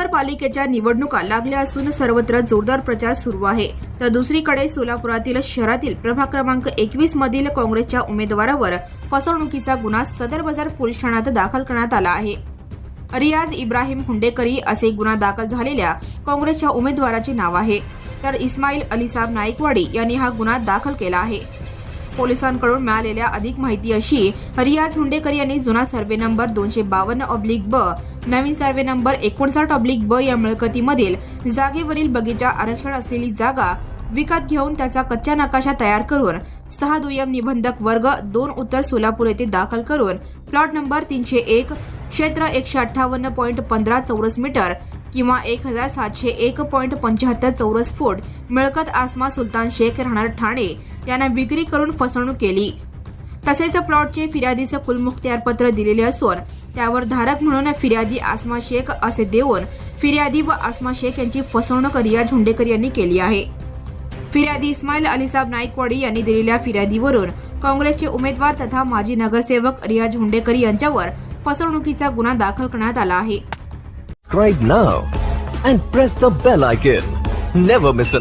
महानगरपालिकेच्या निवडणुका लागल्या असून सर्वत्र जोरदार प्रचार सुरू आहे। तर दुसरीकडे सोलापुरातील शहरातील प्रभाग क्रमांक 21 मधील काँग्रेसच्या उमेदवारावर फसवणुकीचा गुन्हा सदर बाजार पोलीस ठाण्यात दाखल करण्यात आला आहे। रियाज इब्राहिम हुंडेकरी असे गुन्हा दाखल झालेल्या काँग्रेसच्या उमेदवाराचे नाव आहे। तर इस्माईल अलीसाब नाईकवाडी यांनी हा गुन्हा दाखल केला आहे। पोलिसांकडून मिळालेल्या अधिक माहिती अशी, रियाज हुंडेकरी यांनी जुना सर्वे नंबर 252/ब, नवीन सर्वे नंबर 59/ब या मिळकतीमधील जागेवरील बगीचा आरक्षण असलेली जागा विकत घेऊन त्याचा कच्चा नकाशा तयार करून 6 दुय्यम निबंधक वर्ग 2 उत्तर सोलापूर येथे दाखल करून प्लॉट नंबर 301 क्षेत्र 158.15 चौरस मीटर किंवा 1701.75 चौरस फूट मिळकत आसमा सुलतान शेख राहणार ठाणे यांना विक्री करून फसवणूक केली। तसेच प्लॉटचे फिर्यादीस कुलमुखत्यार पत्र दिलेले असून त्यावर धारक म्हणून फिर्यादी आसमा शेख असे देऊन फिर्यादी व आसमा शेख यांची फसवणूक रियाज हुंडेकर यांनी केली आहे। फिर्यादी इस्माईल अलीसाब नाईकवाडी यांनी दिलेल्या फिर्यादीवरून काँग्रेसचे उमेदवार तथा माजी नगरसेवक रियाज हुंडेकर यांच्यावर फसवणुकीचा गुन्हा दाखल करण्यात आला आहे। Subscribe now and press the bell icon. Never miss an